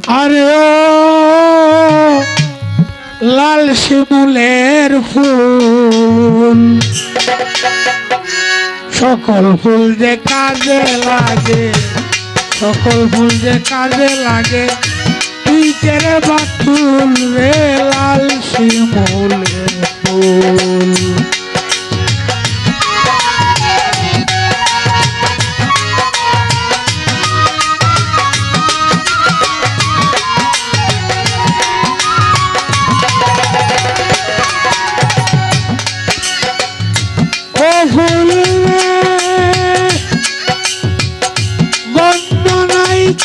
আরে ও লাল শিমুলের ফুল, সকল ফুল যে কাজে লাগে, সকল ফুল যে কাজে লাগে, তুই কেরে বাতুল রে লাল শিমুলের ফুল।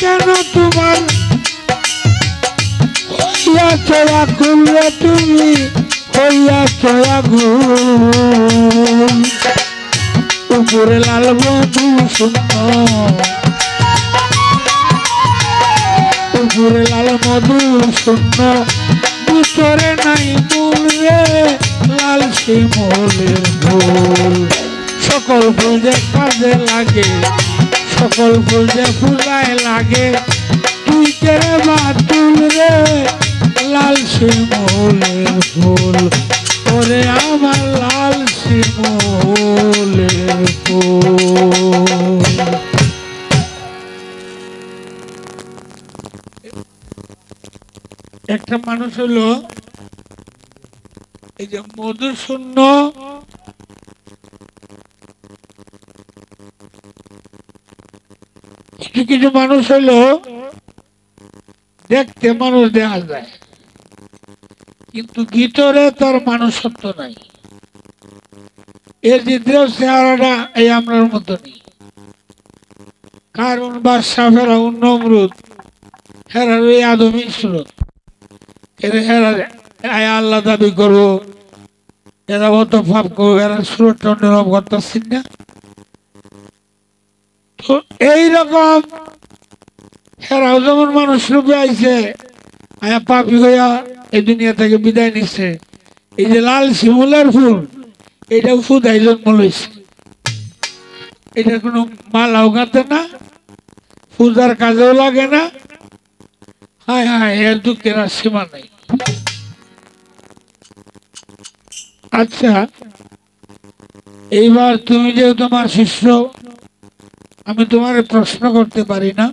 কেন তোমার চয়া খুললে তুমি হইয়া চয়া ঘুম, উপরে লাল মধু শূন্য, উপরে লাল মধু শূন্য, ভিতরে নাই মূল রে লাল শিমুলের ফুল। সকল ফুল যে কাজে লাগে, সকল ফুল যে পূজায় লাগে, তুই কেরে বাতুল রে লাল শিমুলের ফুল, ওরে আমার লাল শিমুলের ফুল। একটা মানুষ হলো এই যে মধু শূন্য, কিছু কিছু মানুষ হলো দেখতে মানুষ দেখা যায় কিন্তু ভিতরে তার মানুষত্ব নাই, এর দ্বিতীয় চেহারাটা এই আমরার মতো নেই। কারণ বাদশা ফেরাউন নমরুদ হেরার ওই আদমি সুরত, এরা আল্লাহ দাবি করবো, এরা অত ভাব করবো, এরা সুরতটা অন্যরকম করতেছেন না। তো এইরকম হেরাও যেমন মানুষ রূপে আইছে, আয়া পাপি হইয়া এই দুনিয়া থেকে বিদায় নিচ্ছে। এই যে লাল শিমুলের ফুল, এটা ফুদাই জন্ম লইছে, এটা কোনো মালাও গাঁথে না, পূজার কাজেও লাগে না। হায় হায়, এর দুঃখের আর সীমা নাই। আচ্ছা, এইবার তুমি যে তোমার শিষ্য, আমি তোমার প্রশ্ন করতে পারি না,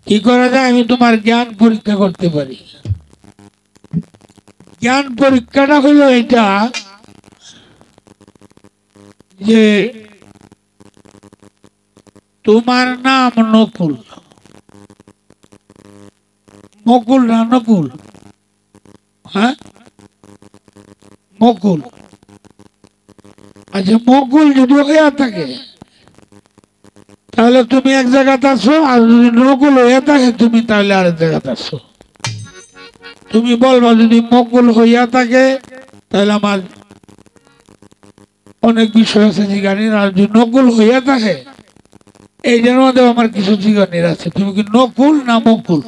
কি করা যায়? আমি তোমার জ্ঞান পরীক্ষা করতে পারি। জ্ঞান পরীক্ষাটা হলো এটা যে তোমার নাম নকুল, মকুল না নকুল? হ্যাঁ, মকুল। আচ্ছা, মকুল যদি হইয়া থাকে তাহলে তুমি এক জায়গাতে আছো, আর যদি নকুল হইয়া থাকে তুমি তাহলে আরেক জায়গাতে আছো। তুমি বলবা যদি মকুল হইয়া থাকে তাহলে আমার অনেক বিষয় আছে জিজ্ঞানীর, আর যদি নকুল হইয়া থাকে এইটার মধ্যে আমার কিছু জিজ্ঞানীর আছে। তুমি কি নকুল না মকুল?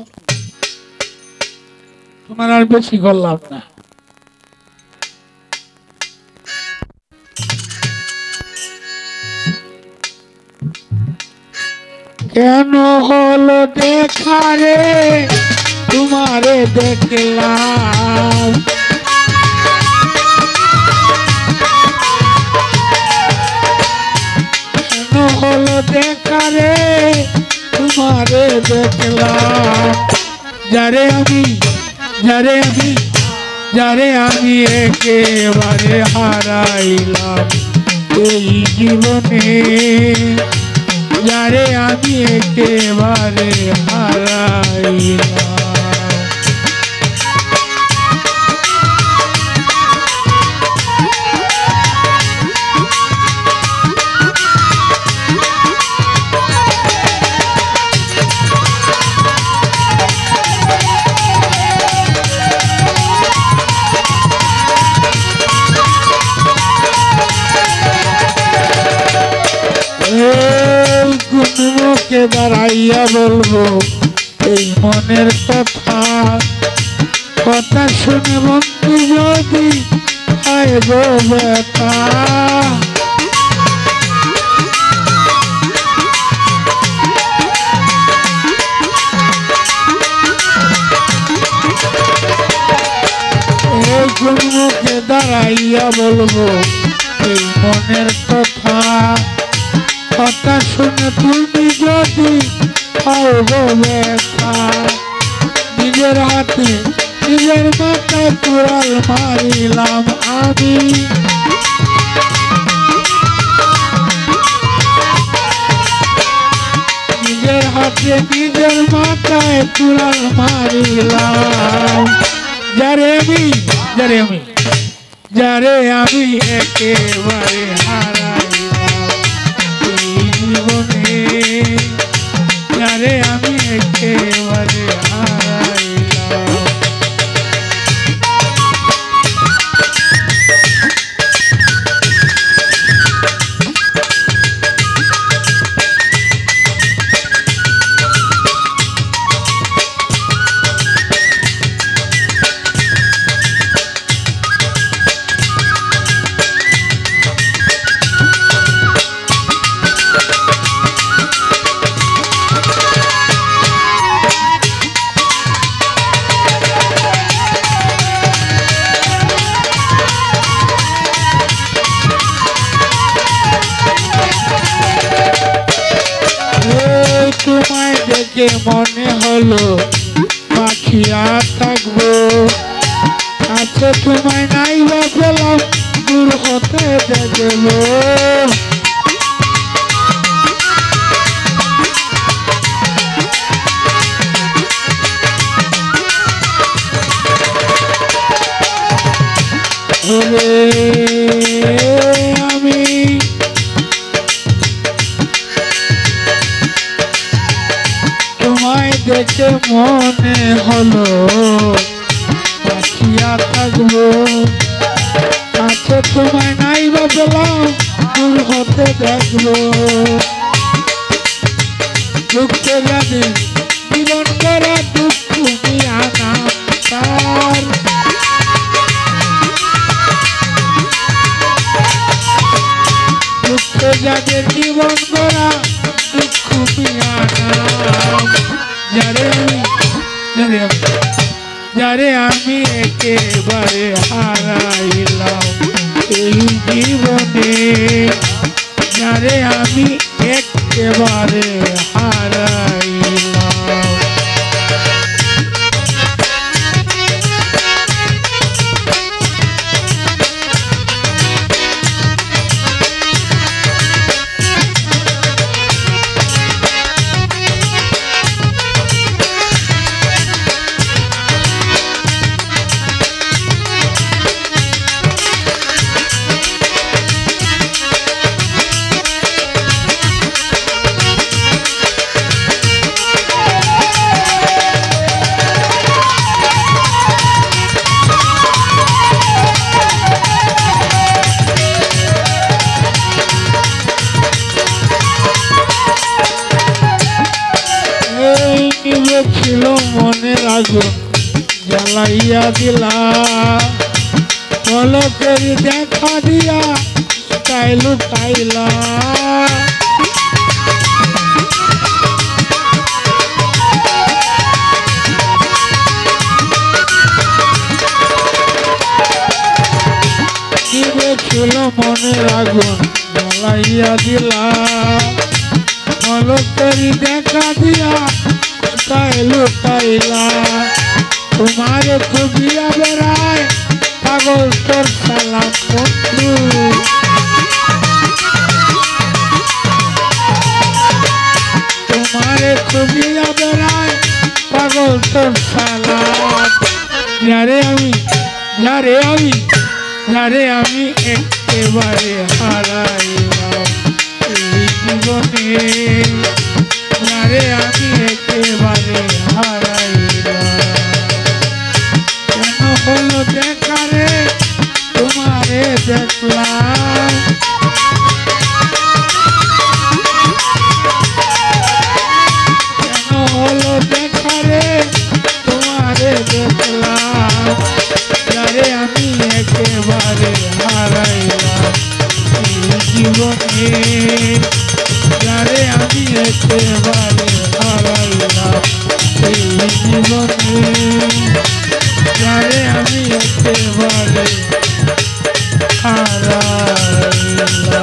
তোমার আর বেশি করলাম না। কেন হলো দেখা রে তোমারে দেখলাম, কেন হলো দেখা রে তোমারে দেখলাম, যারে আমি একেবারে হারাইলাম এই জীবনে, যারে আমি একেবারে হারাইলাম। মুখে দাঁড়াইয়া বলবো এই মনের কথা, কথা শুনে বন্ধু যদি হয় গো ব্যথা, দাঁড়াইয়া বলবো এই মনের কথা, কথা শুনে তুমি যদি পাও গো ব্যথা, নিজের হাতে নিজের মাথায় কুড়াল মারিলাম আমি, নিজের হাতে নিজের মাথায় কুড়াল মারিলাম। যারে আমি একেবারে হারাইলাম এই জীবনে, যারে আমি একেবারে হারাইলাম। তোমায় দেখে মনে হলো পাখিয়া থাকবো, কাছে তোমায় নাই বা পেলাম দূর হতে দেখবো। আমি তোমায় দেখে মনে হলো পাখিয়া থাকবো, কাছে তোমায় নাই বা পেলাম দূর হতে দেখবো। দুঃখে জানে জীবন করা দুঃখ তুমি আনা তার, দুঃখে যাদের জীবন করা দুঃখ পিয়ানা। যারে আমি একেবারে হারাইলাম এই জীবনে, যারে আমি একেবারে হারাইলাম। ছিল মনের আগুন জ্বালাইয়া দিলা, পলকের দেখা দিয়া তাই লুকাইলা। ছিল মনের আগুন জ্বালাইয়া দিলা, পলকের দেখা দিয়া তাই লুকাইলা। তোমার খুবিয়া বেড়ায় পাগল তোর সালাম বন্ধু, তোমার খুবিয়া বেড়ায় পাগল তোর সালাম। যারে আমি একেবারে হারাইলাম এই জীবনে, যারে আমি একেবারে হারাইলাম। কেন হলো দেখারে তোমারে দেখলাম, কেন হলো দেখারে তোমারে দেখলাম। যারে আমি একেবারে হারাইলাম এই জীবনে, যারে আমি হারাইলাম